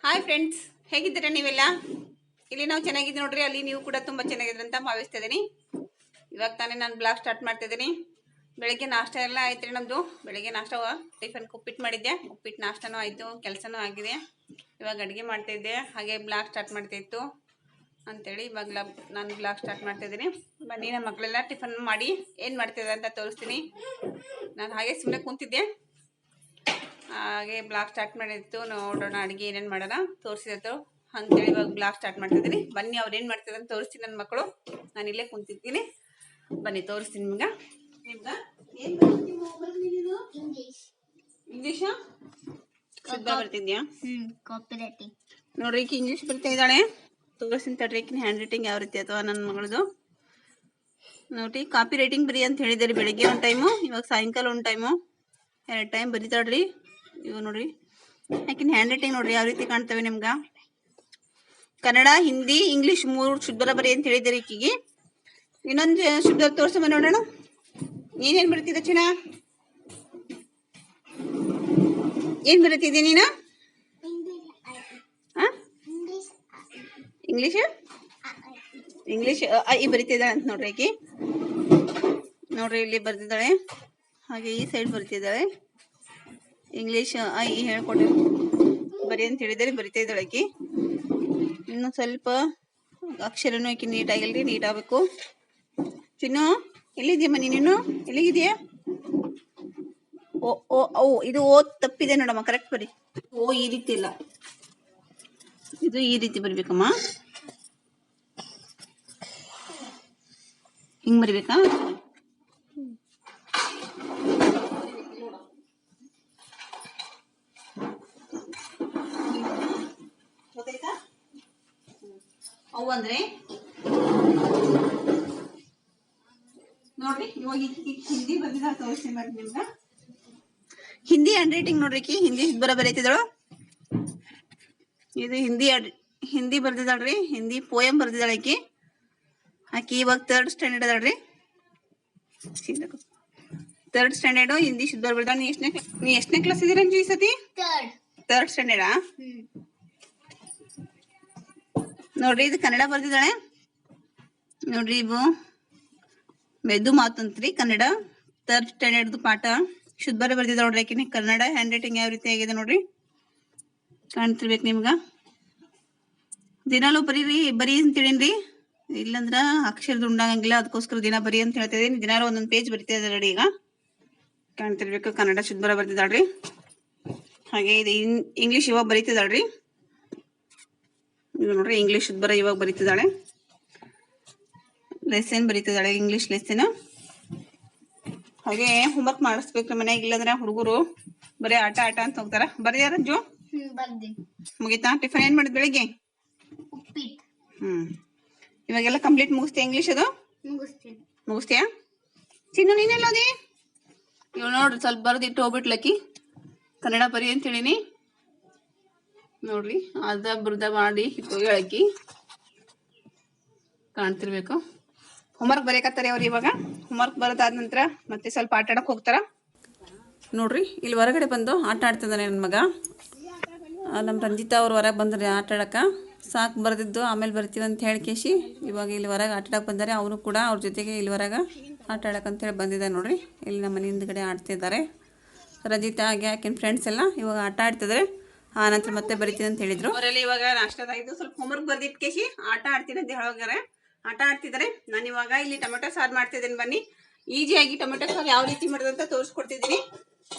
Hi friends, ಹೇಗಿದ್ದೀರಾ ನೀವೆಲ್ಲ? ಇಲ್ಲಿ ನಾವು ಚೆನ್ನಾಗಿದ್ದೀವಿ ನೋಡ್ರಿ. ಅಲ್ಲಿ ನೀವು ಕೂಡ ತುಂಬ ಚೆನ್ನಾಗಿದ್ದೀರಿ ಅಂತ ಭಾವಿಸ್ತಾ ಇದ್ದೀನಿ. ಇವಾಗ ತಾನೇ ನಾನು ಬ್ಲಾಗ್ ಸ್ಟಾರ್ಟ್ ಮಾಡ್ತಾ ಇದ್ದೀನಿ. ಬೆಳಗ್ಗೆ ನಾಷ್ಟ ಎಲ್ಲ ಆಯ್ತು ರೀ ನಮ್ಮದು. ಬೆಳಗ್ಗೆ ನಾಷ್ಟ ಟಿಫನ್ ಉಪ್ಪಿಟ್ಟು ಮಾಡಿದ್ದೆ. ಉಪ್ಪಿಟ್ಟು ನಾಷ್ಟನೂ ಆಯಿತು, ಕೆಲಸನೂ ಆಗಿದೆ. ಇವಾಗ ಅಡುಗೆ ಮಾಡ್ತಾಯಿದ್ದೆ, ಹಾಗೆ ಬ್ಲಾಗ್ ಸ್ಟಾರ್ಟ್ ಮಾಡ್ತಾಯಿತ್ತು ಅಂಥೇಳಿ ಇವಾಗ ನಾನು ಬ್ಲಾಗ್ ಸ್ಟಾರ್ಟ್ ಮಾಡ್ತಾಯಿದ್ದೀನಿ. ಬನ್ನಿ, ನಮ್ಮ ಮಕ್ಕಳೆಲ್ಲ ಟಿಫನ್ ಮಾಡಿ ಏನು ಮಾಡ್ತಿದ್ದಾರೆ ಅಂತ ತೋರಿಸ್ತೀನಿ. ನಾನು ಹಾಗೆ ಸುಮ್ಮನೆ ಕೂತಿದ್ದೆ, ಹಾಗೆ ಬ್ಲಾಗ್ ಸ್ಟಾರ್ಟ್ ಮಾಡಿತ್ತು. ನೋಡೋಣ ಅಡುಗೆ ಏನೇನು ಮಾಡೋಣ ತೋರಿಸಿದ್ರು ಅಂತೇಳಿ ಇವಾಗ ಬ್ಲಾಗ್ ಸ್ಟಾರ್ಟ್ ಮಾಡ್ತಿದ್ದೀನಿ. ಬನ್ನಿ, ಅವ್ರು ಏನು ಮಾಡ್ತಿದ್ದಾರೆ ಅಂತ ತೋರಿಸ್ತೀನಿ. ನನ್ನ ಮಕ್ಕಳು, ನಾನು ಇಲ್ಲೇ ಕುಂತಿದ್ದೀನಿ. ಬನ್ನಿ ತೋರಿಸ್ತೀನಿ ನಿಮ್ಗೆ. ಇಂಗ್ಲೀಷಾ ಬರ್ತಿದ್ಯಾ? ನೋಡ್ರಿ, ಈಕೆ ಇಂಗ್ಲೀಷ್ ಬರ್ತಾ ಇದ್ದಾಳೆ. ತೋರಿಸ್ತೀನಿ ತಡ್ರಿ ಈಕಿನ ಹ್ಯಾಂಡ್ ರೈಟಿಂಗ್ ಯಾವ ರೀತಿ ಅಥವಾ ನನ್ನ ಮಗಳದು. ನೋಡ್ರಿ, ಕಾಪಿ ರೈಟಿಂಗ್ ಬರೀ ಅಂತ ಹೇಳಿದಾರೆ. ಬೆಳಿಗ್ಗೆ ಒಂದು ಟೈಮು, ಇವಾಗ ಸಾಯಂಕಾಲ ಒಂದು ಟೈಮು, 2 ಟೈಮ್ ಬರೀತಾಳ್ರಿ. ಇವಾಗ ನೋಡ್ರಿ ಯಾಕಿನ ಹ್ಯಾಂಡ್ ರೈಟಿಂಗ್ ನೋಡ್ರಿ ಯಾವ ರೀತಿ ಕಾಣ್ತವೆ ನಿಮ್ಗೆ. ಕನ್ನಡ, ಹಿಂದಿ, ಇಂಗ್ಲೀಷ್ 3 ಶುದ್ಧ ಬರೀ ಅಂತ ಹೇಳಿದಾರೆ ಈಕಿಗೆ. ಇನ್ನೊಂದು ಶುದ್ಧ ತೋರ್ಸಮ್ಮ ನೋಡೋಣ. ನೀನೇನು ಬರೀತಿದ್ದ ಚಿನ್ನ? ಏನು ಬರೀತಿದ್ದೆ ನೀನು? ಇಂಗ್ಲೀಷ್ ಈ ಬರೀತಿದ್ದಾಳೆ ಅಂತ ನೋಡ್ರಿ ಆಕಿ. ನೋಡ್ರಿ, ಇಲ್ಲಿ ಬರ್ತಿದ್ದಾಳೆ, ಹಾಗೆ ಈ ಸೈಡ್ ಬರ್ತಿದ್ದಾಳೆ. ಇಂಗ್ಲೀಷ್ ಈ ಹೇಳ್ಕೊಡಿ ಬರೀ ಅಂತ ಹೇಳಿದರೆ ಬರಿತಾ ಇದ್ದಾಳೆ ಆಕಿ. ಇನ್ನು ಸ್ವಲ್ಪ ಅಕ್ಷರನೂ ಆಕಿ ನೀಟಾಗಿಲ್ರಿ, ನೀಟ್ ಆಗಬೇಕು. ಚಿನ್ನು, ಎಲ್ಲಿದ್ಯಮ್ಮ ನೀನು? ಎಲ್ಲಿಗಿದೆಯಾ? ಓ ಇದು ಓ ತಪ್ಪಿದೆ ನೋಡಮ್ಮ, ಕರೆಕ್ಟ್ ಬರಿ. ಓ ಈ ರೀತಿ ಇಲ್ಲ, ಇದು ಈ ರೀತಿ ಬರಿಬೇಕಮ್ಮ. ಹಿಂಗ್ ಬರಿಬೇಕಾ? ಅವು ಅಂದ್ರೆ ನೋಡ್ರಿ, ಇವಾಗ ಹಿಂದಿ ಬಂದಿದ್ದ ತೋರಿಸ್ತೀನಿ ಬರ್ರಿ ನಿಮ್ಗೆ. ಹಿಂದಿ ಹ್ಯಾಂಡ್ ರೈಟಿಂಗ್ ನೋಡ್ರಿ, ಹಿಂದಿ ಬರೀತಿದ್ದಾಳು. ಇದು ಹಿಂದಿ ಬರ್ದಿದ್ದಾಳ್ರಿ. ಹಿಂದಿ ಪೋಯಮ್ ಬರ್ದಿದ್ದಾಳೆ ಆಕಿ ಇವಾಗ 3rd standard ಅದಾಳ್ರಿ. 3rd standard Hindi ಶುದ್ಧ ಬರ್ದಿದ್ದಾಳೆ. ನೀ ಎಷ್ಟನೇ ಕ್ಲಾಸ್ ಇದೀರ ಈ ಸತಿ? 3rd ಸ್ಟ್ಯಾಂಡರ್ಡಾ? ನೋಡ್ರಿ, ಇದು ಕನ್ನಡ ಬರ್ದಿದ್ದಾಳೆ. ನೋಡ್ರಿ, ಇವು ಮೆದು ಮಾತಂತ್ರಿ ಕನ್ನಡ 3rd ಸ್ಟ್ಯಾಂಡರ್ಡ್ ಪಾಠ ಶುದ್ಧ ಬರ್ದಿದ್ದಾಳೆ ನೋಡ್ರಿ ಆಕಿನಿ. ಕನ್ನಡ ಹ್ಯಾಂಡ್ ರೈಟಿಂಗ್ ಯಾವ ರೀತಿ ಆಗಿದೆ ನೋಡ್ರಿ, ಕಾಣ್ತಿರ್ಬೇಕು ನಿಮ್ಗ. ದಿನಾಲೂ ಬರೀ ಅಂತ ಹೇಳಿನ್ರಿ, ಇಲ್ಲಂದ್ರ ಅಕ್ಷರದ ಉಂಡಾಗಂಗಿಲ್ಲ. ಅದಕ್ಕೋಸ್ಕರ ದಿನ ಬರೀ ಅಂತ ಹೇಳ್ತಾ ಇದೀನಿ. ದಿನಾಲೂ ಒಂದೊಂದು ಪೇಜ್ ಬರಿತಾ ಇದ್ದಾಳೆ. ಈಗ ಕಾಣ್ತಿರ್ಬೇಕು, ಕನ್ನಡ ಶುದ್ಧ ಬರ್ತಿದ್ದಾಳ್ರಿ. ಹಾಗೆ ಇದು ಇಂಗ್ಲೀಷ್ ಇವಾಗ ಬರೀತಿದ್ದಾಳ್ರಿ. ಇದು ನೋಡ್ರಿ, ಇಂಗ್ಲೀಷ್ ಶುದ್ಧ ಇವಾಗ ಬರೀತಿದ್ದಾಳೆ. ಲೆಸನ್ ಬರೀತಿದ್ದಾಳೆ, ಇಂಗ್ಲೀಷ್ ಲೆಸನ್. ಹಾಗೆ ಹೋಮ್ವರ್ಕ್ ಮಾಡಿಸ್ಬೇಕು ಮನೆಯಾಗ, ಇಲ್ಲಂದ್ರೆ ಹುಡುಗರು ಬರೀ ಆಟ ಅಂತ ಹೋಗ್ತಾರ. ಬರ್ಯಾರ ಜೋ? ಮುಗಿತಾ? ಟಿಫನ್ ಏನ್ ಮಾಡಿದ್ ಬೆಳಿಗ್ಗೆ? ಇವಾಗೆಲ್ಲ ಕಂಪ್ಲೀಟ್ ಮುಗಿಸ್ತೀಯ ಇಂಗ್ಲೀಷ್? ಅದು ಮುಗಿಸ್ತೀಯಾ? ಚಿನ್ನು, ನೀನೆಲ್ಲೋದಿ? ಇವ್ ನೋಡ್ರಿ, ಸ್ವಲ್ಪ ಬರ್ದಿಟ್ಟು ಹೋಗ್ಬಿಟ್ಲಕ್ಕಿ. ಕನ್ನಡ ಬರಿ ಅಂತ ಹೇಳಿನಿ ನೋಡ್ರಿ. ಅರ್ಧ ಬರ್ಧ ಮಾಡಿ ಹೇಳಕ್ಕಿ, ಕಾಣ್ತಿರ್ಬೇಕು. ಹೋಮ್ವರ್ಕ್ ಬರೆಯಕತ್ತಾರೆ ಅವ್ರು. ಇವಾಗ ಹೋಮ್ವರ್ಕ್ ಬರೋದಾದ ನಂತರ ಮತ್ತೆ ಸ್ವಲ್ಪ ಆಟ ಆಡಕ್ ಹೋಗ್ತಾರ. ನೋಡ್ರಿ, ಇಲ್ಲಿ ಹೊರಗಡೆ ಬಂದು ಆಟ ಆಡ್ತಿದ್ದಾನೆ ನನ್ನ ಮಗ. ನಮ್ಮ ರಂಜಿತಾ ಅವ್ರು ಹೊರಗೆ ಬಂದ್ರೆ ಆಟ ಆಡಕ. ಸಾಕು ಬರೆದಿದ್ದು, ಆಮೇಲೆ ಬರ್ತೀವಿ ಅಂತ ಹೇಳ್ಕೇಶಿ ಇವಾಗ ಇಲ್ಲಿ ಹೊರಗೆ ಆಟ ಆಡಕ್ಕೆ ಬಂದರೆ. ಅವನು ಕೂಡ ಅವ್ರ ಜೊತೆಗೆ ಇಲ್ಲಿ ಹೊರಗೆ ಆಟ ಆಡಕ್ಕಂತೇಳಿ ಬಂದಿದ್ದೆ ನೋಡ್ರಿ. ಇಲ್ಲಿ ನಮ್ಮ ಮನೆ ಹಿಂದ್ಗಡೆ ಆಡ್ತಿದ್ದಾರೆ ರಂಜಿತಾ ಹಾಗೆ ಆಕಿನ ಫ್ರೆಂಡ್ಸ್ ಎಲ್ಲ. ಇವಾಗ ಆಟ ಆಡ್ತಿದ್ದಾರೆ, ಆ ನಂತರ ಮತ್ತೆ ಬರಿತೀನಿ ಅಂತ ಹೇಳಿದ್ರು. ಅವರಲ್ಲಿ ಇವಾಗ ನಾಷ್ಟದಾಗಿದ್ದು ಸ್ವಲ್ಪ ಹೋಮ್ವರ್ಕ್ ಬರ್ದಿಟ್ಕೇಶಿ ಆಟ ಆಡ್ತೀನಿ ಅಂತ ಹೇಳೋಗಾರೆ ಆಟ ಆಡ್ತಿದ್ದಾರೆ. ನಾನು ಇವಾಗ ಇಲ್ಲಿ ಟೊಮೆಟೊ ಸಾರು ಮಾಡ್ತಿದ್ದೀನಿ. ಬನ್ನಿ, ಈಜಿಯಾಗಿ ಟೊಮೆಟೊ ಸಾರು ಯಾವ ರೀತಿ ಮಾಡೋದಂತ ತೋರಿಸ್ಕೊಡ್ತಿದ್ದೀನಿ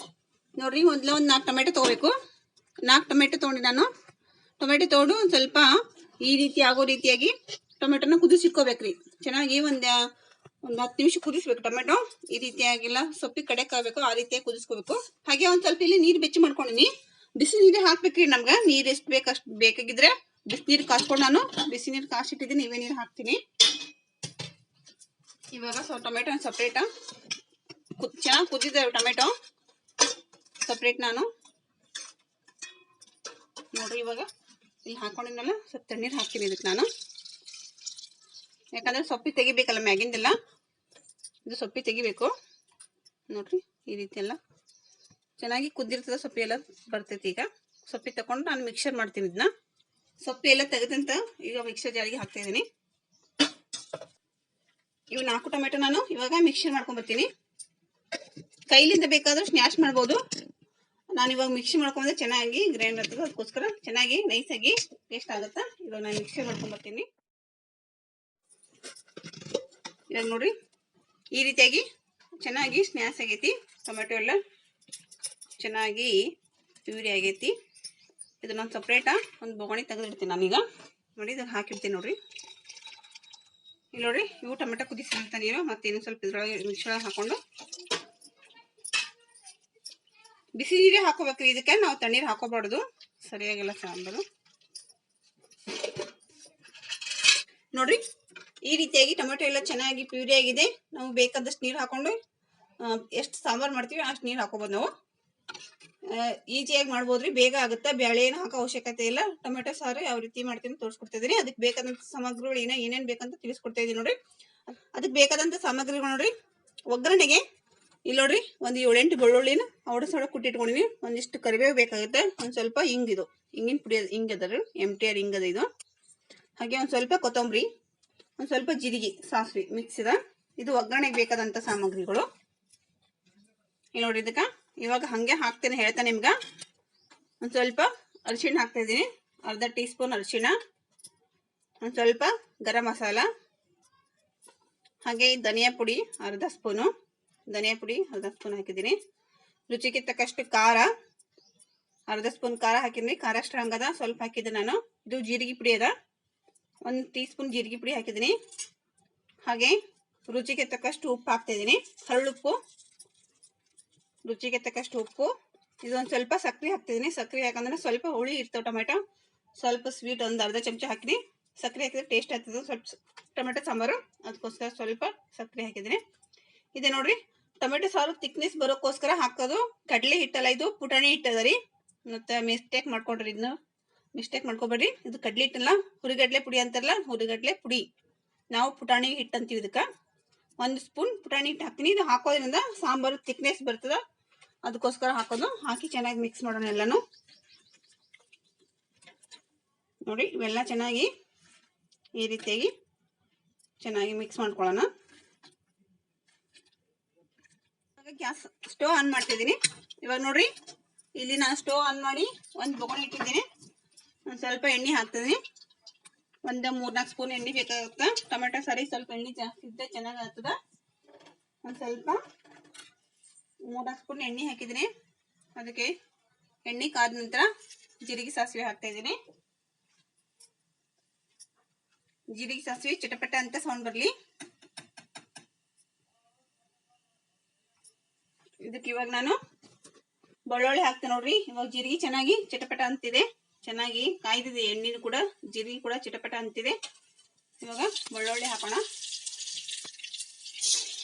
ನೋಡ್ರಿ. ಮೊದಲು ಒಂದು 4 ಟೊಮೆಟೊ ತೊಗೋಬೇಕು. 4 ಟೊಮೆಟೊ ತೊಗೊಂಡು ನಾನು ಟೊಮೆಟೊ ತೊಗೊಂಡು ಸ್ವಲ್ಪ ಈ ರೀತಿ ಆಗೋ ರೀತಿಯಾಗಿ ಟೊಮೆಟೊನ ಕುದಿಸಿಟ್ಕೋಬೇಕ್ರಿ. ಚೆನ್ನಾಗಿ ಒಂದು 10 ನಿಮಿಷ ಕುದಿಸ್ಬೇಕು. ಟೊಮೆಟೊ ಈ ರೀತಿಯಾಗಿಲ್ಲ, ಸೊಪ್ಪಿ ಕಡೆಕ್ ಆಗಬೇಕು, ಆ ರೀತಿಯಾಗಿ ಕುದಿಸ್ಕೋಬೇಕು. ಹಾಗೆ ಒಂದು ಸ್ವಲ್ಪ ಇಲ್ಲಿ ನೀರು ಬೆಚ್ಚಿ ಮಾಡ್ಕೊಂಡಿನಿ. ಬಿಸಿ ನೀರು ಹಾಕ್ಬೇಕ್ರಿ. ನಮ್ಗೆ ನೀರು ಎಷ್ಟು ಬೇಕಷ್ಟು ಬೇಕಾಗಿದ್ರೆ ಬಿಸಿ ನೀರು ಕಾಸ್ಕೊಂಡು ನಾನು ಬಿಸಿ ನೀರು ಕಾಸಿಟ್ಟಿದ್ದೀನಿ. ನೀವೇ ನೀರು ಹಾಕ್ತೀನಿ. ಇವಾಗ ಟೊಮೆಟೊ ಸಪ್ರೇಟ್ ಚೆನ್ನಾಗಿ ಕುದಿದ್ದೇವೆ. ಟೊಮೆಟೊ ಸಪ್ರೇಟ್ ನಾನು ನೋಡ್ರಿ ಇವಾಗ ಇಲ್ಲಿ ಹಾಕೊಂಡಿದ್ನಲ್ಲ, ಸ್ವಲ್ಪ ತಣ್ಣೀರು ಹಾಕ್ತೀನಿ ಇದಕ್ಕೆ ನಾನು. ಯಾಕಂದ್ರೆ ಸೊಪ್ಪಿ ತೆಗಿಬೇಕಲ್ಲ ಮ್ಯಾಗಿಂದೆಲ್ಲ, ಇದು ಸೊಪ್ಪಿ ತೆಗಿಬೇಕು ನೋಡ್ರಿ. ಈ ರೀತಿ ಎಲ್ಲ ಚೆನ್ನಾಗಿ ಕುದ್ದಿರ್ತದೆ, ಸೊಪ್ಪಿ ಎಲ್ಲ ಬರ್ತೈತಿ. ಈಗ ಸೊಪ್ಪಿ ತಗೊಂಡು ನಾನು ಮಿಕ್ಸರ್ ಮಾಡ್ತೀನಿ. ಇದನ್ನ ಸೊಪ್ಪಿ ಎಲ್ಲ ತೆಗೆದಂತ ಈಗ ಮಿಕ್ಸರ್ ಜಾರಿಗೆ ಹಾಕ್ತಾ ಇದ್ದೀನಿ. ಇವು 4 ಟೊಮೆಟೊ ನಾನು ಇವಾಗ ಮಿಕ್ಸರ್ ಮಾಡ್ಕೊಂಡ್ಬರ್ತೀನಿ. ಕೈಲಿಂದ ಬೇಕಾದ್ರೂ ಸ್ನ್ಯಾಶ್ ಮಾಡ್ಬೋದು. ನಾನು ಇವಾಗ ಮಿಕ್ಸಿ ಮಾಡ್ಕೊಂಡ್ರೆ ಚೆನ್ನಾಗಿ ಗ್ರೈಂಡ್ ಆಗ್ತದೆ, ಅದಕ್ಕೋಸ್ಕರ ಚೆನ್ನಾಗಿ ನೈಸಾಗಿ ಪೇಸ್ಟ್ ಆಗುತ್ತಾ. ಇವಾಗ ನಾನು ಮಿಕ್ಸಿ ಮಾಡ್ಕೊಂಡ್ಬರ್ತೀನಿ. ಇವಾಗ ನೋಡ್ರಿ ಈ ರೀತಿಯಾಗಿ ಚೆನ್ನಾಗಿ ಸ್ನ್ಯಾಶ್ ಆಗೈತಿ. ಟೊಮೆಟೊ ಎಲ್ಲ ಚೆನ್ನಾಗಿ ಪ್ಯೂರಿ ಆಗೈತಿ. ಇದು ನಾನು ಸಪ್ರೇಟ ಒಂದು ಬೊಗಣಿ ತೆಗೆದಿಡ್ತೀನಿ. ನಾನೀಗ ನೋಡಿ ಇದನ್ನು ಹಾಕಿಡ್ತೀನಿ. ನೋಡ್ರಿ ಇಲ್ಲಿ ನೋಡ್ರಿ ಇವು ಟೊಮೆಟೊ ಕುದಿಸಿದಂಥ ನೀರು ಮತ್ತೆ ಇನ್ನೊಂದು ಸ್ವಲ್ಪ ಇದ್ರೊಳಗೆ ಮಿಕ್ಸರ್ ಹಾಕೊಂಡು ಬಿಸಿ ನೀರೇ ಹಾಕೋಬೇಕ್ರಿ. ಇದಕ್ಕೆ ನಾವು ತಣ್ಣೀರು ಹಾಕೋಬಾರ್ದು, ಸರಿಯಾಗಿಲ್ಲ ಸಾಂಬಾರು. ನೋಡ್ರಿ ಈ ರೀತಿಯಾಗಿ ಟೊಮೆಟೊ ಎಲ್ಲ ಚೆನ್ನಾಗಿ ಪ್ಯೂರಿ ಆಗಿದೆ. ನಾವು ಬೇಕಾದಷ್ಟು ನೀರು ಹಾಕೊಂಡು ಎಷ್ಟು ಸಾಂಬಾರು ಮಾಡ್ತೀವಿ ಅಷ್ಟು ನೀರು ಹಾಕೋಬೋದು. ನಾವು ಈಜಿಯಾಗಿ ಮಾಡ್ಬೋದ್ರಿ, ಬೇಗ ಆಗುತ್ತೆ. ಬೇಳೆ ಏನು ಹಾಕೋ ಅವಶ್ಯಕತೆ ಇಲ್ಲ. ಟೊಮೆಟೊ ಸಾರು ಯಾವ ರೀತಿ ಮಾಡ್ತೀನಿ ತೋರಿಸ್ಕೊಡ್ತಾ ಇದ್ದೀನಿ. ಅದಕ್ಕೆ ಬೇಕಾದಂಥ ಸಾಮಗ್ರಿಗಳು ಏನೇನು ಬೇಕಂತ ತಿಳಿಸ್ಕೊಡ್ತಾ ಇದ್ದೀನಿ ನೋಡ್ರಿ. ಅದಕ್ಕೆ ಬೇಕಾದಂಥ ಸಾಮಗ್ರಿಗಳು ನೋಡ್ರಿ. ಒಗ್ಗರಣೆಗೆ ಇಲ್ಲಿ ನೋಡ್ರಿ ಒಂದು 7-8 ಬೆಳ್ಳುಳ್ಳಿನ ಹೊಡೆ ಕುಟ್ಟಿಟ್ಕೊಂಡಿನಿ. ಒಂದಿಷ್ಟು ಕರಿಬೇವು ಬೇಕಾಗುತ್ತೆ. ಒಂದು ಸ್ವಲ್ಪ ಹಿಂಗಿದು ಹಿಂಗಿನ ಪುಡಿ ಹಿಂಗದ MTR ಹಿಂಗದ ಇದು. ಹಾಗೆ ಒಂದು ಸ್ವಲ್ಪ ಕೊತ್ತಂಬರಿ, ಒಂದು ಸ್ವಲ್ಪ ಜೀರಿಗೆ, ಸಾಸಿವೆ ಮಿಕ್ಸ್ ಇದೆ. ಇದು ಒಗ್ಗರಣೆಗೆ ಬೇಕಾದಂಥ ಸಾಮಗ್ರಿಗಳು. ಇಲ್ಲಿ ನೋಡ್ರಿ ಇದಕ್ಕೆ ಇವಾಗ ಹಾಗೆ ಹಾಕ್ತೇನೆ ಹೇಳ್ತಾ ನಿಮ್ಗೆ. ಒಂದು ಸ್ವಲ್ಪ ಅರಿಶಿಣ ಹಾಕ್ತಾ ಇದ್ದೀನಿ, ಅರ್ಧ ಟೀ ಸ್ಪೂನ್ ಅರಿಶಿಣ, ಒಂದು ಸ್ವಲ್ಪ ಗರಂ ಮಸಾಲ, ಹಾಗೆ ಧನಿಯಾ ಪುಡಿ ಅರ್ಧ ಸ್ಪೂನು, ಧನಿಯಾ ಪುಡಿ ಅರ್ಧ ಸ್ಪೂನ್ ಹಾಕಿದ್ದೀನಿ. ರುಚಿಗೆ ತಕ್ಕಷ್ಟು ಖಾರ ಅರ್ಧ ಸ್ಪೂನ್ ಖಾರ ಹಾಕಿದ್ದೀನಿ. ಖಾರ ಸ್ಟ್ರಾಂಗ್ ಅದ, ಸ್ವಲ್ಪ ಹಾಕಿದ್ದೆ ನಾನು. ಇದು ಜೀರಿಗೆ ಪುಡಿ ಅದ, 1 ಟೀ ಸ್ಪೂನ್ ಜೀರಿಗೆ ಪುಡಿ ಹಾಕಿದ್ದೀನಿ. ಹಾಗೆ ರುಚಿಗೆ ತಕ್ಕಷ್ಟು ಉಪ್ಪು ಹಾಕ್ತಾ ಇದ್ದೀನಿ, ಹರಳುಪ್ಪು, ರುಚಿಗೆ ತಕ್ಕಷ್ಟು ಉಪ್ಪು. ಇದೊಂದು ಸ್ವಲ್ಪ ಸಕ್ಕರೆ ಹಾಕ್ತಿದ್ದೀನಿ. ಸಕ್ಕರೆ ಯಾಕಂದ್ರೆ ಸ್ವಲ್ಪ ಹುಳಿ ಇರ್ತವೆ ಟೊಮೆಟೊ, ಸ್ವಲ್ಪ ಸ್ವೀಟ್ ಒಂದು ಅರ್ಧ ಚಮಚ ಹಾಕಿನಿ. ಸಕ್ಕರೆ ಹಾಕಿದ್ರೆ ಟೇಸ್ಟ್ ಆಗ್ತದೆ ಸ್ವಲ್ಪ ಟೊಮೆಟೊ ಸಾಂಬಾರು, ಅದಕ್ಕೋಸ್ಕರ ಸ್ವಲ್ಪ ಸಕ್ಕರೆ ಹಾಕಿದ್ದೀನಿ. ಇದೆ ನೋಡ್ರಿ ಟೊಮೆಟೊ ಸಾರು ತಿಕ್ನೆಸ್ ಬರೋಕ್ಕೋಸ್ಕರ ಹಾಕೋದು. ಕಡಲೆ ಹಿಟ್ಟಲ್ಲ, ಇದು ಪುಟಾಣಿ ಹಿಟ್ಟದ ರೀ. ಮತ್ತೆ ಮಿಸ್ಟೇಕ್ ಮಾಡ್ಕೊಂಡ್ರಿ, ಇದನ್ನ ಮಿಸ್ಟೇಕ್ ಮಾಡ್ಕೊಬೇಡ್ರಿ. ಇದು ಕಡಲೆ ಹಿಟ್ಟಲ್ಲ, ಹುರಿಗಡ್ಲೆ ಪುಡಿ ಅಂತಾರಲ್ಲ, ಹುರಿಗಡ್ಲೆ ಪುಡಿ. ನಾವು ಪುಟಾಣಿ ಹಿಟ್ಟು ಅಂತೀವಿ ಇದಕ್ಕೆ. 1 ಸ್ಪೂನ್ ಪುಟಾಣಿ ಹಿಟ್ಟು ಹಾಕ್ತೀನಿ. ಇದು ಹಾಕೋದ್ರಿಂದ ಸಾಂಬಾರು ತಿಕ್ನೆಸ್ ಬರ್ತದ, ಅದಕ್ಕೋಸ್ಕರ ಹಾಕೋದು. ಹಾಕಿ ಚೆನ್ನಾಗಿ ಮಿಕ್ಸ್ ಮಾಡೋಣ ಎಲ್ಲಾನು. ನೋಡಿ ಇವೆಲ್ಲ ಚೆನ್ನಾಗಿ ಈ ರೀತಿಯಾಗಿ ಚೆನ್ನಾಗಿ ಮಿಕ್ಸ್ ಮಾಡ್ಕೊಳ್ಳೋಣ. ಗ್ಯಾಸ್ ಸ್ಟವ್ ಆನ್ ಮಾಡ್ತಿದ್ದೀನಿ. ಇವಾಗ ನೋಡ್ರಿ ಇಲ್ಲಿ ನಾನು ಸ್ಟವ್ ಆನ್ ಮಾಡಿ ಒಂದು ಬೊಗಣಿ ಇಟ್ಟಿದ್ದೀನಿ. ಒಂದು ಸ್ವಲ್ಪ ಎಣ್ಣೆ ಹಾಕ್ತಿದ್ದೀನಿ. ಒಂದು 3-4 ಸ್ಪೂನ್ ಎಣ್ಣೆ ಬೇಕಾಗುತ್ತೆ. ಟೊಮೆಟೊ ಸಾರಿ ಸ್ವಲ್ಪ ಎಣ್ಣೆ ಜಾಸ್ತಿ ಇದ್ದರೆ ಚೆನ್ನಾಗಿ ಆಗ್ತದೆ. ಒಂದು ಸ್ವಲ್ಪ 3-4 ಸ್ಪೂನ್ ಎಣ್ಣೆ ಹಾಕಿದ್ದೀನಿ. ಅದಕ್ಕೆ ಎಣ್ಣೆ ಕಾದ ನಂತರ ಜೀರಿಗೆ ಸಾಸಿವೆ ಹಾಕ್ತಾ ಇದ್ದೀನಿ. ಜೀರಿಗೆ ಸಾಸಿವೆ ಚಟಪಟ ಅಂತ ಸೌಂಡ್ ಬರಲಿ. ಇದಕ್ಕೆ ಇವಾಗ ನಾನು ಬೆಳ್ಳುಳ್ಳಿ ಹಾಕ್ತೇನೆ ನೋಡ್ರಿ. ಇವಾಗ ಜೀರಿಗೆ ಚೆನ್ನಾಗಿ ಚಟಪಟ ಅಂತಿದೆ, ಚೆನ್ನಾಗಿ ಕಾಯ್ದಿದೆ ಎಣ್ಣೆನೂ ಕೂಡ, ಜೀರಿಗೆ ಕೂಡ ಚಟಪಟ ಅಂತಿದೆ. ಇವಾಗ ಬೆಳ್ಳುಳ್ಳಿ ಹಾಕೋಣ.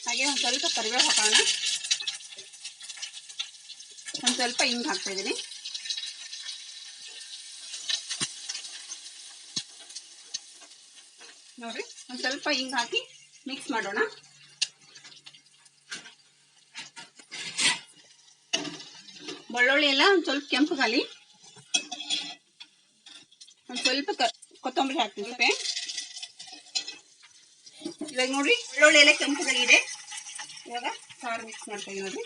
ಹಾಗೆ ಒಂದು ಸ್ವಲ್ಪ ಕರಿಬೇವು ಹಾಕೋಣ. ಒಂದು ಸ್ವಲ್ಪ ಹಿಂಗೆ ಹಾಕ್ತಾ ಇದ್ದೀನಿ. ನೋಡ್ರಿ ಒಂದು ಸ್ವಲ್ಪ ಹಿಂಗೆ ಹಾಕಿ ಮಿಕ್ಸ್ ಮಾಡೋಣ. ಬೆಳ್ಳುಳ್ಳಿ ಎಲ್ಲ ಒಂದು ಸ್ವಲ್ಪ ಕೆಂಪುಗಾಲಿ. ಒಂದು ಸ್ವಲ್ಪ ಕೊತ್ತಂಬರಿ ಹಾಕ್ತೀನಿ. ಇವಾಗ ನೋಡ್ರಿ ಬೆಳ್ಳುಳ್ಳಿ ಎಲ್ಲ ಕೆಂಪುಗಾಗಿದೆ. ಇವಾಗ ಸಾರು ಮಿಕ್ಸ್ ಮಾಡ್ತಾ ಇದೀನಿ ನೋಡ್ರಿ.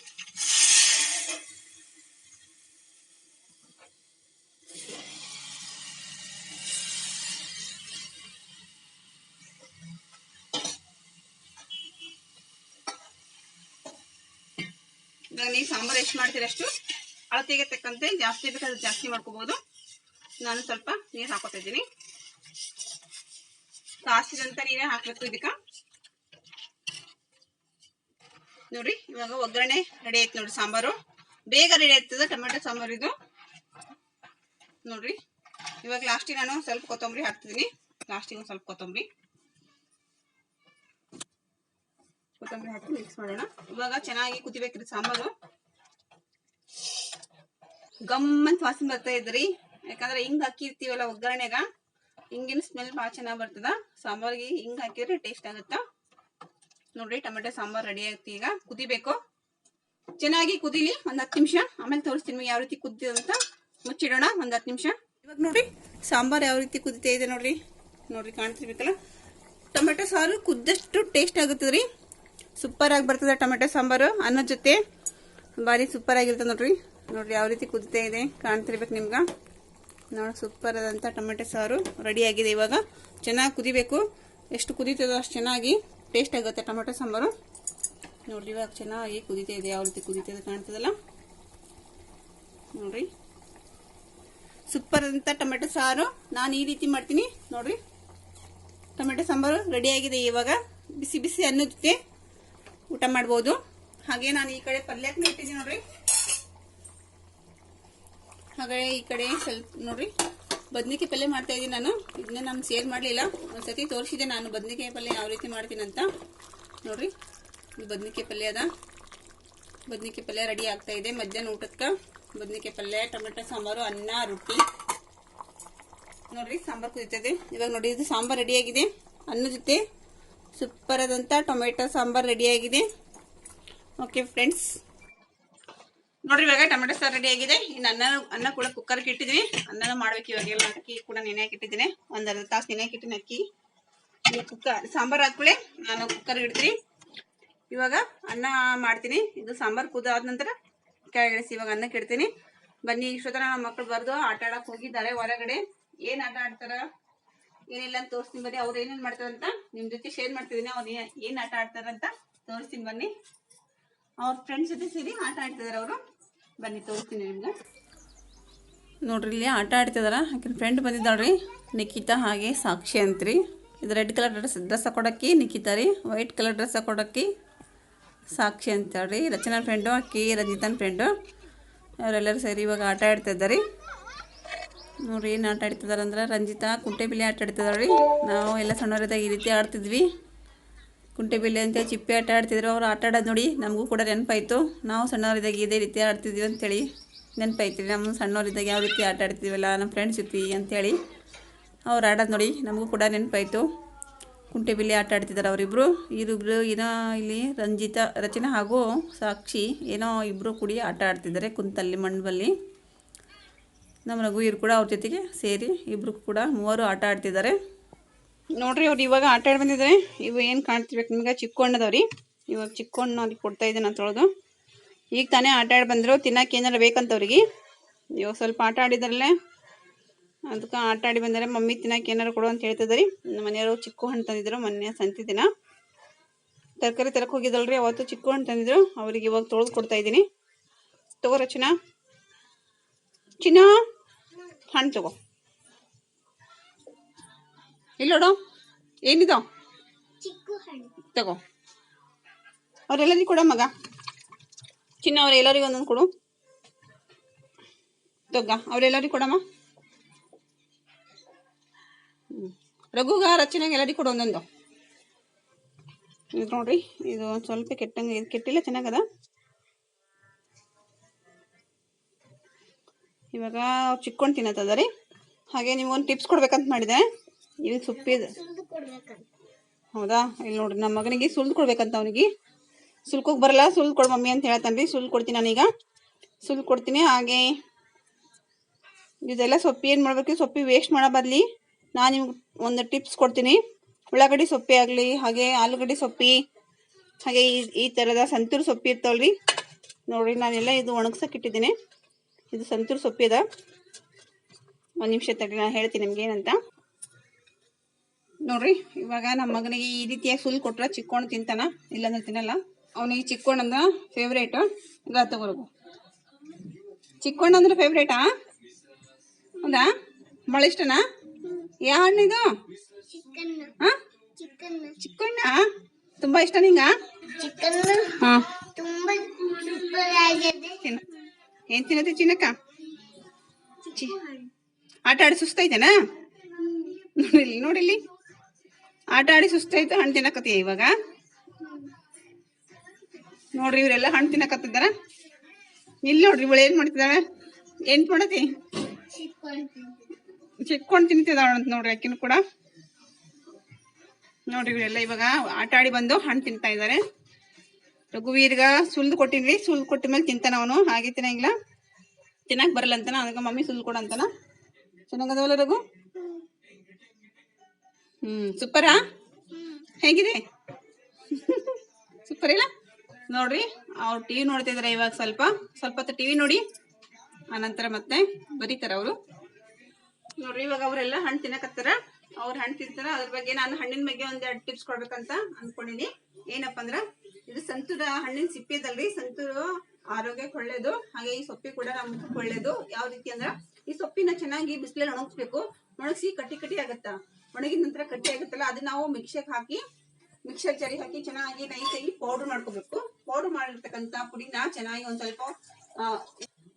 ಇವಾಗ ನೀವು ಸಾಂಬಾರು ಎಷ್ಟು ಮಾಡ್ತೀರ ಅಷ್ಟು ಅಳತೆಗೆ ತಕ್ಕಂತೆ, ಜಾಸ್ತಿ ಬೇಕಾದ್ರೆ ಜಾಸ್ತಿ ಮಾಡ್ಕೋಬಹುದು. ನಾನು ಸ್ವಲ್ಪ ನೀರು ಹಾಕೋತಾ ಇದ್ದೀನಿ. ಕಾಸಿದಂತ ನೀರೇ ಹಾಕ್ಬೇಕು ಇದಕ್ಕೆ. ನೋಡ್ರಿ ಇವಾಗ ಒಗ್ಗರಣೆ ರೆಡಿ ಆಯ್ತು ನೋಡ್ರಿ. ಸಾಂಬಾರು ಬೇಗ ರೆಡಿ ಆಗ್ತದೆ ಟೊಮೆಟೊ ಸಾಂಬಾರು ಇದು. ನೋಡ್ರಿ ಇವಾಗ ಲಾಸ್ಟಿಗೆ ನಾನು ಸ್ವಲ್ಪ ಕೊತ್ತಂಬರಿ ಹಾಕ್ತಿದ್ದೀನಿ. ಲಾಸ್ಟಿಗೆ ಒಂದು ಸ್ವಲ್ಪ ಕೊತ್ತಂಬರಿ ಹಾಕಿ ಮಿಕ್ಸ್ ಮಾಡೋಣ. ಇವಾಗ ಚೆನ್ನಾಗಿ ಕುದಿಬೇಕ್ರಿ ಸಾಂಬಾರು. ಗಮ್ಮಂತ ವಾಸನೆ ಬರ್ತಾ ಇದ್ರಿ, ಯಾಕಂದ್ರೆ ಹಿಂಗ್ ಹಾಕಿರ್ತೀವಲ್ಲ ಒಗ್ಗರಣೆಗ, ಹಿಂಗಿನ ಸ್ಮೆಲ್ ಭಾಳ ಚೆನ್ನಾಗಿ ಬರ್ತದ. ಸಾಂಬಾರಿಗೆ ಹಿಂಗ್ ಹಾಕಿದ್ರೆ ಟೇಸ್ಟ್ ಆಗುತ್ತಾ. ನೋಡ್ರಿ ಟೊಮೆಟೊ ಸಾಂಬಾರು ರೆಡಿ ಆಗುತ್ತೆ. ಈಗ ಕುದಿಬೇಕು, ಚೆನ್ನಾಗಿ ಕುದಿಲಿ ಒಂದು 10 ನಿಮಿಷ, ಆಮೇಲೆ ತೋರಿಸ್ತೀನಿ ಯಾವ ರೀತಿ ಕುದ್ದಿದೆ ಅಂತ. ಮುಚ್ಚಿಡೋಣ ಒಂದು 10 ನಿಮಿಷ. ಇವಾಗ ನೋಡ್ರಿ ಸಾಂಬಾರು ಯಾವ ರೀತಿ ಕುದಿತಾ ಇದೆ ನೋಡ್ರಿ. ನೋಡ್ರಿ ಕಾಣ್ತಿರ್ಬೇಕಲ್ಲ. ಟೊಮೆಟೊ ಸಾರು ಕುದ್ದಷ್ಟು ಟೇಸ್ಟ್ ಆಗುತ್ತದ್ರಿ. ಸೂಪರ್ ಆಗಿ ಬರ್ತದೆ ಟೊಮೆಟೊ ಸಾಂಬಾರು ಅನ್ನೋ ಜೊತೆ ಭಾರಿ ಸೂಪರ್ ಆಗಿರ್ತದೆ ನೋಡ್ರಿ. ನೋಡ್ರಿ ಯಾವ ರೀತಿ ಕುದಿತಾ ಇದೆ ಕಾಣ್ತಿರ್ಬೇಕು ನಿಮ್ಗ. ನೋಡಿ ಸೂಪರ್ ಆದಂತ ಟೊಮೆಟೊ ಸಾರು ರೆಡಿ ಆಗಿದೆ. ಇವಾಗ ಚೆನ್ನಾಗಿ ಕುದಿಬೇಕು. ಎಷ್ಟು ಕುದೀತದೋ ಅಷ್ಟು ಚೆನ್ನಾಗಿ ಟೇಸ್ಟ್ ಆಗುತ್ತೆ ಟೊಮೆಟೊ ಸಾಂಬಾರು. ನೋಡ್ರಿ ಇವಾಗ ಚೆನ್ನಾಗಿ ಕುದಿತಾ ಇದೆ. ಯಾವ ರೀತಿ ಕುದಿತಾ ಇದೆ ಕಾಣ್ತದಲ್ಲ ನೋಡ್ರಿ. ಸೂಪರ್ ಆದಂತ ಟೊಮೆಟೊ ಸಾರು ನಾನು ಈ ರೀತಿ ಮಾಡ್ತೀನಿ ನೋಡ್ರಿ. ಟೊಮೆಟೊ ಸಾಂಬಾರು ರೆಡಿ ಆಗಿದೆ. ಇವಾಗ ಬಿಸಿ ಬಿಸಿ ಅನ್ನದ ಜೊತೆ ಊಟ ಮಾಡಬಹುದು. ಹಾಗೆ ನಾನು ಈ ಕಡೆ ಪಲ್ಯಕ್ಕೆ ಇಟ್ಟಿದ್ದೀನಿ ನೋಡ್ರಿ. ಹಾಗೆ ಈ ಕಡೆ ಸ್ವಲ್ಪ ನೋಡ್ರಿ ಬದ್ನಿಕಾಯಿ ಪಲ್ಯ ಮಾಡ್ತಾ ಇದ್ದೀನಿ ನಾನು. ಇದನ್ನ ನಾನು ಶೇರ್ ಮಾಡಲಿಲ್ಲ, ಒಂದ್ಸತಿ ತೋರಿಸಿದೆ ನಾನು ಬದ್ನಿಕಾಯಿ ಪಲ್ಯ ಯಾವ ರೀತಿ ಮಾಡ್ತೀನಿ ಅಂತ. ನೋಡ್ರಿ ಇದು ಬದ್ನಿಕಾಯಿ ಪಲ್ಯ ಅದ. ಬದ್ನಿಕಾಯಿ ಪಲ್ಯ ರೆಡಿ ಆಗ್ತಾ ಇದೆ ಮಧ್ಯಾಹ್ನ ಊಟಕ್ಕೆ. ಬದ್ನಿಕಾಯಿ ಪಲ್ಯ, ಟೊಮೆಟೊ ಸಾಂಬಾರು, ಅನ್ನ, ರೊಟ್ಟಿ. ನೋಡ್ರಿ ಸಾಂಬಾರು ಕುದಿತದೆ. ಇವಾಗ ನೋಡಿ ಇದು ಸಾಂಬಾರು ರೆಡಿ ಆಗಿದೆ. ಅನ್ನ ಜೊತೆ ಸೂಪರ್ ಆದಂತ ಟೊಮೆಟೊ ಸಾಂಬಾರು ರೆಡಿ ಆಗಿದೆ. ಓಕೆ ಫ್ರೆಂಡ್ಸ್, ನೋಡ್ರಿ ಇವಾಗ ಟೊಮೆಟೊ ಸಾರು ರೆಡಿ ಆಗಿದೆ. ಇನ್ನು ಅನ್ನ ಕೂಡ ಕುಕ್ಕರ್ಗೆ ಇಟ್ಟಿದ್ದೀನಿ. ಅನ್ನನ ಮಾಡ್ಬೇಕು ಇವಾಗೆಲ್ಲ. ಅಕ್ಕಿ ಕೂಡ ನೆನೆಯಾಗಿ ಇಟ್ಟಿದ್ದೀನಿ. ಒಂದ್ ಅರ್ಧ ತಾಸು ನೆನೆಯಾಗಿ ಇಟ್ಟಿನಿ ಅಕ್ಕಿ. ಕುಕ್ಕರ್ ಸಾಂಬಾರು ಹಾಕ್ಕೊಳ್ಳಿ ನಾನು ಕುಕ್ಕರ್ಗೆ ಇಡ್ತೀನಿ. ಇವಾಗ ಅನ್ನ ಮಾಡ್ತೀನಿ. ಇದು ಸಾಂಬಾರು ಕುದಾದ ನಂತರ ಕೆಳಗಿಳಿಸಿ ಇವಾಗ ಅನ್ನಕ್ಕೆ ಇಡ್ತೀನಿ. ಬನ್ನಿ, ಇಷ್ಟೊತ್ತರ ನಮ್ಮ ಮಕ್ಕಳು ಬರ್ದು ಆಟ ಆಡಕ್ ಹೋಗಿದ್ದಾರೆ ಹೊರಗಡೆ. ಏನ್ ಆಟ ಆಡ್ತಾರ ಏನಿಲ್ಲ ಅಂತ ತೋರಿಸ್ತೀನಿ ಬನ್ನಿ. ಅವ್ರು ಏನೇನ್ ಮಾಡ್ತಾರಂತ ನಿಮ್ ಜೊತೆ ಶೇರ್ ಮಾಡ್ತಿದ್ದೀನಿ. ಅವ್ರು ಏನ್ ಆಟ ಆಡ್ತಾರಂತ ತೋರಿಸ್ತೀನಿ ಬನ್ನಿ. ಅವ್ರ ಫ್ರೆಂಡ್ಸ್ ಜೊತೆ ಸೇರಿ ಆಟ ಆಡ್ತಿದಾರೆ ಅವರು. ಬನ್ನಿ ತೋರಿಸ್ತೀನಿ ನಿಮ್ಗೆ. ನೋಡ್ರಿ ಇಲ್ಲಿ ಆಟ ಆಡ್ತಿದಾರ. ಆಕಿನ ಫ್ರೆಂಡ್ ಬಂದಿದ್ದಾಳ್ರಿ ನಿಖಿತಾ, ಹಾಗೆ ಸಾಕ್ಷಿ ಅಂತ್ರಿ. ಇದು ರೆಡ್ ಕಲರ್ ಡ್ರೆಸ್ ಹಾಕೊಡಕ್ಕಿ ನಿಖಿತಾ ರೀ. ವೈಟ್ ಕಲರ್ ಡ್ರೆಸ್ ಹಾಕೊಡಕ್ಕಿ ಸಾಕ್ಷಿ ಅಂತೇಳ್ರಿ. ರಚನಾ ಫ್ರೆಂಡು, ಅಕ್ಕಿ ರಂಜಿತನ ಫ್ರೆಂಡು. ಅವರೆಲ್ಲರೂ ಸೇರಿ ಇವಾಗ ಆಟ ಆಡ್ತಾ ಇದ್ದಾರೆ. ನೋಡ್ರಿ ಏನು ಆಟ ಆಡ್ತಿದಾರೆ ಅಂದ್ರೆ ರಂಜಿತಾ ಕುಂಟೆಬಿಲ್ಲೆ ಆಟ ಆಡ್ತಿದ್ದಾಳ್ರಿ. ನಾವು ಎಲ್ಲ ಸಣ್ಣವರಿದ್ದಾಗ ಈ ರೀತಿ ಆಡ್ತಿದ್ವಿ. ಕುಂಟೆಬಿಲ್ಲೆ ಅಂತ ಚಿಪ್ಪೆ ಆಟ ಆಡ್ತಿದ್ರು. ಅವ್ರು ಆಟ ಆಡೋದು ನೋಡಿ ನಮಗೂ ಕೂಡ ನೆನಪಾಯಿತು. ನಾವು ಸಣ್ಣವರಿದ್ದಾಗ ಇದೇ ರೀತಿ ಆಡ್ತಿದ್ವಿ ಅಂತೇಳಿ ನೆನಪಾಯ್ತೀವಿ. ನಮ್ಮ ಸಣ್ಣವರಿದ್ದಾಗ ಯಾವ ರೀತಿ ಆಟ ಆಡ್ತಿದ್ವಲ್ಲ ನಮ್ಮ ಫ್ರೆಂಡ್ಸ್ ಜೊತೆ ಅಂತೇಳಿ ಅವ್ರು ಆಡೋದು ನೋಡಿ ನಮಗೂ ಕೂಡ ನೆನಪಾಯಿತು. ಕುಂಟೆಬಿಲ್ಲೆ ಆಟ ಆಡ್ತಿದ್ದಾರೆ ಅವರಿಬ್ಬರು. ಇವರಿಬ್ರು ಏನೋ ಇಲ್ಲಿ ರಂಜಿತಾ, ರಚನಾ ಹಾಗೂ ಸಾಕ್ಷಿ ಏನೋ ಇಬ್ಬರು ಕೂಡಿ ಆಟ ಆಡ್ತಿದ್ದಾರೆ ಕುಂತಲ್ಲಿ ಮಣ್ಣಲ್ಲಿ. ನಮ್ಮ ರಘುವೀರ್ ಕೂಡ ಅವ್ರ ಜೊತೆಗೆ ಸೇರಿ ಇಬ್ಬರು ಕೂಡ ಮೂವರು ಆಟ ಆಡ್ತಿದ್ದಾರೆ. ನೋಡ್ರಿ ಅವ್ರು ಇವಾಗ ಆಟ ಆಡಿ ಬಂದಿದ್ದಾರೆ. ಇವು ಏನು ಕಾಣ್ತಿರ್ಬೇಕು ನಿಮ್ಗೆ ಚಿಕ್ಕೋಣ್ಣದವ್ರಿ. ಇವಾಗ ಚಿಕ್ಕೋಣ್ಣ ಅವ್ರಿಗೆ ಕೊಡ್ತಾ ಇದ್ದೇನೆ ಅಂತ ತೊಳೆದು. ಈಗ ತಾನೇ ಆಟ ಆಡಿ ಬಂದರು. ತಿನ್ನಕ್ಕೆ ಏನಾರು ಬೇಕಂತವ್ರಿಗೆ. ಇವಾಗ ಸ್ವಲ್ಪ ಆಟ ಆಡಿದಾರಲ್ಲೇ ಅದಕ್ಕೆ ಆಟ ಆಡಿ ಬಂದರೆ ಮಮ್ಮಿ ತಿನ್ನಕ್ಕೆ ಏನಾರು ಕೊಡು ಅಂತ ಹೇಳ್ತಿದ್ದಾರೆ. ನಮ್ಮ ಮನೆಯವರು ಚಿಕ್ಕು ಹಣ್ಣು ತಂದಿದ್ರು ಮೊನ್ನೆ ಸಂತಿ ದಿನ. ತರಕಾರಿ ತರಕ್ಕೆ ಹೋಗಿದ್ದಲ್ರಿ ಅವತ್ತು ಚಿಕ್ಕು ಹಣ್ಣು ತಂದಿದ್ರು. ಅವ್ರಿಗೆ ಇವಾಗ ತೊಳೆದು ಕೊಡ್ತಾ ಇದ್ದೀನಿ. ತಗೋ ರಚನಾ, ಚಿನ್ನ ಹಣ್ಣು ತಗೋ. ಇಲ್ಲ ನೋಡು ಏನಿದು ತಗೋ. ಅವರೆಲ್ಲರಿಗೂ ಕೊಡ ಮಗ. ಚಿನ್ನ ಅವರೆಲ್ಲರಿಗೂ ಒಂದೊಂದು ಕೊಡು. ತಗ ಅವರೆಲ್ಲರಿಗೂ ಕೊಡಮ್ಮ. ರಘುಗ ರಚನೆಗೆ ಎಲ್ಲರಿಗೂ ಕೊಡು ಒಂದೊಂದು. ಇದು ನೋಡ್ರಿ ಇದು ಒಂದು ಸ್ವಲ್ಪ ಕೆಟ್ಟಂಗೆ, ಇದು ಕೆಟ್ಟಿಲ್ಲ ಚೆನ್ನಾಗದ. ಇವಾಗ ಚಿಕ್ಕೊಂಡು ತಿನ್ನತ್ತದ ರೀ. ಹಾಗೆ ನಿಮ್ಗೊಂದು ಟಿಪ್ಸ್ ಕೊಡ್ಬೇಕಂತ ಮಾಡಿದೆ. ಇದು ಸೊಪ್ಪಿದೆ. ಹೌದಾ? ಇಲ್ಲಿ ನೋಡ್ರಿ ನಮ್ಮ ಮಗನಿಗೆ ಸುಲ್ದು ಕೊಡ್ಬೇಕಂತ. ಅವನಿಗೆ ಸುಲ್ಕೋಗಿ ಬರಲ್ಲ. ಸುಲ್ದು ಕೊಡು ಮಮ್ಮಿ ಅಂತ ಹೇಳ್ತಾನೆ ರೀ. ಸುಲ್ದು ಕೊಡ್ತೀನಿ ನಾನೀಗ. ಸುಲ್ದು ಕೊಡ್ತೀನಿ. ಹಾಗೆ ಇದೆಲ್ಲ ಸೊಪ್ಪು ಏನು ಮಾಡ್ಬೇಕು, ಸೊಪ್ಪಿ ವೇಸ್ಟ್ ಮಾಡೋ ಬದಲಿ ನಾನು ನಿಮ್ಗೆ ಒಂದು ಟಿಪ್ಸ್ ಕೊಡ್ತೀನಿ. ಉಳ್ಳಾಗಡ್ಡಿ ಸೊಪ್ಪಿ ಆಗಲಿ, ಹಾಗೆ ಆಲೂಗಡ್ಡೆ ಸೊಪ್ಪಿ, ಹಾಗೆ ಈ ಥರದ ಸಂತೂರು ಸೊಪ್ಪಿ ಇರ್ತಾವಲ್ರಿ. ನೋಡಿರಿ ನಾನೆಲ್ಲ ಇದು ಒಣಗ್ಸಕ್ಕೆ ಇಟ್ಟಿದ್ದೀನಿ. ಇದು ಸಂತೂರು ಸೊಪ್ಪಿ ಅದ. ಒಂದು ನಿಮಿಷ ತಡಿ ನಾನು ಹೇಳ್ತೀನಿ ನಿಮ್ಗೆ ಏನಂತ. ನೋಡ್ರಿ ಇವಾಗ ನಮ್ಮ ಮಗನಿಗೆ ಈ ರೀತಿಯಾಗಿ ಸುಲ್ ಕೊಟ್ರೆ ಚಿಕ್ಕೋಣ ತಿಂತಾನ, ಇಲ್ಲಾಂದ್ರೆ ತಿನ್ನಲ್ಲ. ಅವನಿಗೆ ಚಿಕ್ಕೋಣ ಅಂದ್ರೆ ಫೇವ್ರೇಟು. ಈಗ ತಗೋರ್ಗು ಚಿಕ್ಕೋಣ ಅಂದ್ರೆ ಫೇವ್ರೇಟಾ? ಹೌದಾ? ಭಾಳ ಇಷ್ಟನಾ? ಯಾವ ಹಣ್ಣು ಇದು? ಹಾಂ ಚಿಕ್ಕೋಣ ತುಂಬ ಇಷ್ಟ ನಿಂಗ? ಹಾಂ ಏನು ತಿನ್ನತ್ತೆ ಚಿನ್ನಕ್ಕ? ಆಟ ಆಡಿ ಸುಸ್ತೈತೆನಾ? ನೋಡಿಲ್ಲಿ ನೋಡಿಲ್ಲಿ ಆಟ ಆಡಿ ಸುಸ್ತಾಯ್ತು. ಹಣ್ಣು ತಿನ್ನಕತ್ತೀಯ ಇವಾಗ? ನೋಡ್ರಿ ಇವರೆಲ್ಲ ಹಣ್ಣು ತಿನ್ನಕತ್ತಿದ್ದಾರ. ಇಲ್ಲಿ ನೋಡ್ರಿ ಇವಳು ಏನು ಮಾಡ್ತಿದ್ದಾಳೆ? ಏನು ಮಾಡತಿ? ಚಿಕ್ಕೊಂಡು ತಿಂತಿದ್ದಾಳ ಅಂತ ನೋಡ್ರಿ ಅಕ್ಕಿನೂ ಕೂಡ. ನೋಡ್ರಿ ಇವರೆಲ್ಲ ಇವಾಗ ಆಟ ಆಡಿ ಬಂದು ಹಣ್ಣು ತಿಂತಾ ಇದ್ದಾರೆ. ರಘುವೀರ್ಗ ಸುಲ್ದು ಕೊಟ್ಟಿನ್ರಿ. ಸುಲ್ದು ಕೊಟ್ಟ ಮೇಲೆ ತಿಂತಾನ ಅವನು, ಹಾಗೆ ತಿನ್ನಂಗಿಲ್ಲ. ಚೆನ್ನಾಗಿ ಬರಲ್ಲ ಅಂತಾನ, ಅದಕ್ಕೆ ಮಮ್ಮಿ ಸುಲ್ ಕೊಡ ಅಂತಾನ. ಚೆನ್ನಾಗದವಲ್ಲ ರಘು? ಸೂಪರಾ? ಹೇಗಿದೆ? ಸೂಪರ್ ಇಲ್ಲ? ನೋಡ್ರಿ ಅವ್ರು ಟಿವಿ ನೋಡ್ತಿದಾರೆ ಇವಾಗ. ಸ್ವಲ್ಪ ಹೊತ್ತು ಟಿವಿ ನೋಡಿ ಆನಂತರ ಮತ್ತೆ ಬರೀತಾರ ಅವರು. ನೋಡ್ರಿ ಇವಾಗ ಅವರೆಲ್ಲ ಹಣ್ಣು ತಿನ್ನಕತ್ತಾರ. ಅವ್ರು ಹಣ್ಣು ತಿಂತಾರ. ಅದ್ರ ಬಗ್ಗೆ ನಾನು ಹಣ್ಣಿನ ಬಗ್ಗೆ ಒಂದೆರಡು ಟಿಪ್ಸ್ ಕೊಡ್ಬೇಕಂತ ಅನ್ಕೊಂಡಿನಿ. ಏನಪ್ಪ ಅಂದ್ರ, ಇದು ಸಂತೂರ ಹಣ್ಣಿನ ಸಿಪ್ಪೆದಲ್ರಿ. ಸಂತೂರು ಆರೋಗ್ಯಕ್ಕೆ ಒಳ್ಳೇದು, ಹಾಗೆ ಈ ಸೊಪ್ಪಿ ಕೂಡ ನಮ್ಗೆ ಒಳ್ಳೇದು. ಯಾವ ರೀತಿ ಅಂದ್ರ, ಈ ಸೊಪ್ಪಿನ ಚೆನ್ನಾಗಿ ಬಿಸಿಲಲ್ಲಿ ಒಣಗಿಸ್ಬೇಕು. ಒಣಗಿಸಿ ಕಟ್ಟಿ ಆಗತ್ತ. ಒಣಗಿದ ನಂತರ ಕಟ್ಟಿ ಆಗುತ್ತಲ್ಲ, ಅದನ್ನ ನಾವು ಮಿಕ್ಸರ್ ಜಾರಿ ಹಾಕಿ ಚೆನ್ನಾಗಿ ನೈಸಾಗಿ ಪೌಡರ್ ಮಾಡ್ಕೋಬೇಕು. ಪೌಡರ್ ಮಾಡಿರ್ತಕ್ಕಂಥ ಪುಡಿನ ಚೆನ್ನಾಗಿ ಒಂದ್ ಸ್ವಲ್ಪ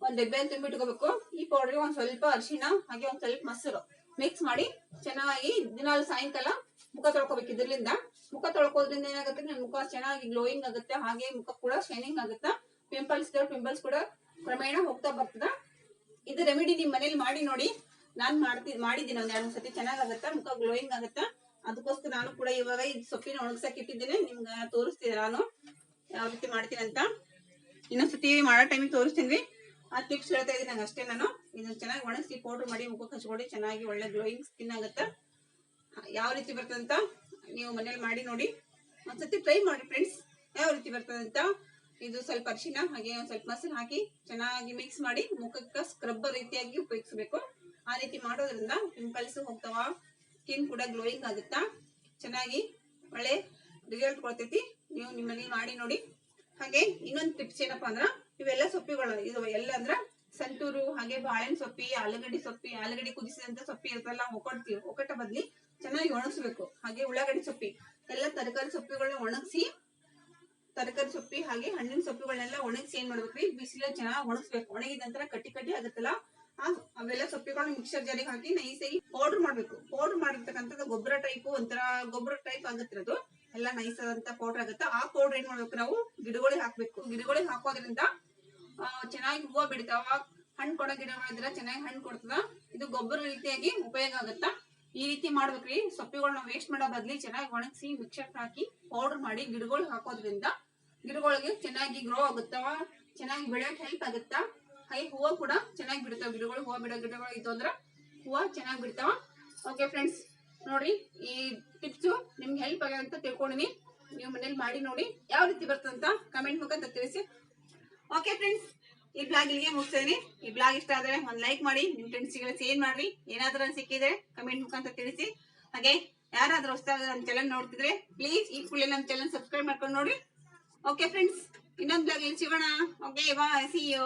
ಒಂದ್ ಡಬ್ಬೆ ತುಂಬಿಟ್ಕೋಬೇಕು. ಈ ಪೌಡರ್ಗೆ ಒಂದ್ ಸ್ವಲ್ಪ ಅರಿಶಿಣ ಹಾಗೆ ಒಂದ್ ಸ್ವಲ್ಪ ಮೊಸರು ಮಿಕ್ಸ್ ಮಾಡಿ ಚೆನ್ನಾಗಿ ದಿನಾಲು ಸಾಯಂಕಾಲ ಮುಖ ತೊಳ್ಕೊಬೇಕು. ಇದ್ರಲಿಂದ ಮುಖ ತೊಳ್ಕೋದ್ರಿಂದ ಏನಾಗುತ್ತೆ, ನಿಮ್ ಮುಖ ಚೆನ್ನಾಗಿ ಗ್ಲೋಯಿಂಗ್ ಆಗುತ್ತೆ, ಹಾಗೆ ಮುಖ ಕೂಡ ಶೈನಿಂಗ್ ಆಗುತ್ತಾ. ಪಿಂಪಲ್ಸ್ ಕೂಡ ಕ್ರಮೇಣ ಹೋಗ್ತಾ ಬರ್ತದ. ಇದು ರೆಮಿಡಿ ನಿಮ್ ಮನೇಲಿ ಮಾಡಿ ನೋಡಿ. ನಾನ್ ಮಾಡಿದ್ದೀನಿ ಒಂದ್ 2-3 ಸತಿ. ಚೆನ್ನಾಗಾಗತ್ತ, ಮುಖ ಗ್ಲೋಯಿಂಗ್ ಆಗುತ್ತಾ. ಅದಕ್ಕೋಸ್ಕರ ನಾನು ಕೂಡ ಇವಾಗ ಈ ಸೊಪ್ಪಿನ ಒಣಗ್ಸಕ್ ಇಟ್ಟಿದ್ದೇನೆ. ನಿಮ್ಗೆ ತೋರಿಸ್ತೀನಿ ನಾನು ಯಾವ ರೀತಿ ಮಾಡ್ತೀನಿ ಅಂತ. ಇನ್ನೊಂದ್ಸತಿ ಮಾಡೋ ಟೈಮಿಗೆ ತೋರಿಸ್ತೀನಿ. ಆ ಟಿಪ್ಸ್ ಹೇಳ್ತಾ ಇದೀನಿ ನಂಗೆ ಅಷ್ಟೇ. ನಾನು ಇದನ್ನ ಚೆನ್ನಾಗಿ ಒಣಗಿಸಿ ಪೌಡರ್ ಮಾಡಿ ಮುಖಕ್ಕೆ ಹಚ್ಕೊಡಿ. ಚೆನ್ನಾಗಿ ಒಳ್ಳೆ ಗ್ಲೋಯಿಂಗ್ ಸ್ಕಿನ್ ಆಗುತ್ತ. ಯಾವ ರೀತಿ ಬರ್ತದಂತ ನೀವು ಮನೇಲಿ ಮಾಡಿ ನೋಡಿ. ಒಂದ್ಸತಿ ಟ್ರೈ ಮಾಡಿ ಫ್ರೆಂಡ್ಸ್, ಯಾವ ರೀತಿ ಬರ್ತದಂತ. ಇದು ಸ್ವಲ್ಪ ಅರಿಶಿನ ಹಾಗೆ ಒಂದ್ ಸ್ವಲ್ಪ ಮೊಸರು ಹಾಕಿ ಚೆನ್ನಾಗಿ ಮಿಕ್ಸ್ ಮಾಡಿ ಮುಖಕ್ಕೆ ಸ್ಕ್ರಬ್ ರೀತಿಯಾಗಿ ಉಪಯೋಗಿಸಬೇಕು. ಆ ರೀತಿ ಮಾಡೋದ್ರಿಂದ ಪಿಂಪಲ್ಸ್ ಹೋಗ್ತಾವ, ಸ್ಕಿನ್ ಕೂಡ ಗ್ಲೋಯಿಂಗ್ ಆಗುತ್ತಾ. ಚೆನ್ನಾಗಿ ಒಳ್ಳೆ ರಿಸಲ್ಟ್ ಕೊಡ್ತೈತಿ. ನೀವು ನಿಮ್ಮಲ್ಲಿ ಮಾಡಿ ನೋಡಿ. ಹಾಗೆ ಇನ್ನೊಂದು ಟಿಪ್ಸ್ ಏನಪ್ಪಾ ಅಂದ್ರ, ಇವೆಲ್ಲ ಸೊಪ್ಪಿಗಳು ಇದು ಎಲ್ಲ ಅಂದ್ರ ಸಂತೂರು ಹಾಗೆ ಬಾಳೆಹಣ್ಣು ಸೊಪ್ಪಿ, ಆಲೂಗಡ್ಡೆ ಕುದಿಸಿದಂತ ಸೊಪ್ಪಿ ಇರ್ತಲ್ಲ, ಒಕ್ಕಟ ಬದ್ಲಿ ಚೆನ್ನಾಗಿ ಒಣಗಿಸ್ಬೇಕು. ಹಾಗೆ ಉಳ್ಳಾಗಡ್ಡಿ ಸೊಪ್ಪಿ ಎಲ್ಲ ತರಕಾರಿ ಸೊಪ್ಪಿಗಳನ್ನ ಒಣಗಿಸಿ, ತರಕಾರಿ ಸೊಪ್ಪಿ ಹಾಗೆ ಹಣ್ಣಿನ ಸೊಪ್ಪಿಗಳನ್ನೆಲ್ಲ ಒಣಗಿಸಿ ಏನ್ ಮಾಡ್ಬೇಕ್ರಿ, ಬಿಸಿಲಲ್ಲಿ ಚೆನ್ನಾಗಿ ಒಣಗಿಸ್ಬೇಕು. ಒಣಗಿದ ನಂತರ ಕಟ್ಟಿ ಆಗುತ್ತಲ್ಲ, ಅವೆಲ್ಲ ಸೊಪ್ಪಿಗಳನ್ನ ಮಿಕ್ಸರ್ ಜಾರಿಗೆ ಹಾಕಿ ನೈಸಾಗಿ ಪೌಡರ್ ಮಾಡ್ಬೇಕು. ಪೌಡರ್ ಮಾಡಿರ್ತಕ್ಕಂಥದ್ದು ಗೊಬ್ಬರ ಟೈಪ್ ಆಗುತ್ತಿರೋದು ಎಲ್ಲ ನೈಸ್ ಆದಂತ ಪೌಡರ್ ಆಗುತ್ತೆ. ಆ ಪೌಡರ್ ಏನ್ ಮಾಡ್ಬೇಕು, ನಾವು ಗಿಡಗಳಿಗೆ ಹಾಕ್ಬೇಕು. ಗಿಡಗಳಿಗೆ ಹಾಕೋದ್ರಿಂದ ಚೆನ್ನಾಗಿ ಹೂವು ಬಿಡ್ತಾವ. ಹಣ್ಣು ಕೊಡೋ ಗಿಡಗಳಿದ್ರೆ ಚೆನ್ನಾಗಿ ಹಣ್ಣು ಕೊಡ್ತದ. ಇದು ಗೊಬ್ಬರ ರೀತಿಯಾಗಿ ಉಪಯೋಗ ಆಗುತ್ತಾ. ಈ ರೀತಿ ಮಾಡ್ಬೇಕ್ರಿ. ಸೊಪ್ಪಿಗಳನ್ನ ವೇಸ್ಟ್ ಮಾಡೋ ಬದ್ಲಿ ಚೆನ್ನಾಗಿ ಒಣಗಿಸಿ ಮಿಕ್ಸರ್ ಹಾಕಿ ಪೌಡರ್ ಮಾಡಿ ಗಿಡಗಳಿಗೆ ಹಾಕೋದ್ರಿಂದ ಗಿಡಗಳಿಗೆ ಚೆನ್ನಾಗಿ ಗ್ರೋ ಆಗುತ್ತವ, ಚೆನ್ನಾಗಿ ಬೆಳೆಯೋಕೆ ಹೆಲ್ಪ್ ಆಗುತ್ತಾ. ಹಾಗೆ ಹೂವು ಕೂಡ ಚೆನ್ನಾಗಿ ಬಿಡ್ತಾವ. ಹೂವು ಬಿಡೋ ಗಿಡಗಳು ಇತ್ತು ಅಂದ್ರೆ ಹೂವು ಚೆನ್ನಾಗಿ ಬಿಡ್ತಾವ. ಓಕೆ ಫ್ರೆಂಡ್ಸ್, ನೋಡಿ ಈ ಟಿಪ್ಸ್ ನಿಮ್ಗೆ ಹೆಲ್ಪ್ ಆಗ ಅಂತ ತಿಳ್ಕೊಂಡಿನಿ. ನೀವು ಮನೇಲಿ ಮಾಡಿ ನೋಡಿ. ಯಾವ ರೀತಿ ಬರ್ತದಂತ ಕಮೆಂಟ್ ಮುಖಾಂತರ ತಿಳಿಸಿ. ಓಕೆ ಫ್ರೆಂಡ್ಸ್, ಈ ಬ್ಲಾಗ್ ಇಲ್ಲಿಗೆ ಮುಗಿಸ್ತೇನೆ. ಈ ಬ್ಲಾಗ್ ಇಷ್ಟ ಆದ್ರೆ ಒಂದ್ ಲೈಕ್ ಮಾಡಿ, ನಿಮ್ ಫ್ರೆಂಡ್ಸ್ಗೆಲ್ಲ ಶೇರ್ ಮಾಡ್ರಿ. ಏನಾದ್ರೂ ಸಿಕ್ಕಿದ್ರೆ ಕಮೆಂಟ್ ಮುಖಾಂತರ ತಿಳಿಸಿ. ಹಾಗೆ ಯಾರಾದ್ರೂ ಹೊಸದಾಗಿ ನಮ್ಮ ಚಾನಲ್ ನೋಡ್ತಿದ್ರೆ ಪ್ಲೀಸ್ ಈ ಕೂಡಲೇ ನಮ್ಮ ಚಾನಲ್ ಸಬ್ಸ್ಕ್ರೈಬ್ ಮಾಡ್ಕೊಂಡು ನೋಡಿ. ಓಕೆ ಫ್ರೆಂಡ್ಸ್, ಇನ್ನೊಂದು ಬ್ಲಾಗ್ ಅಲ್ಲಿ ಸಿಗೋಣ. Okay bye, see you.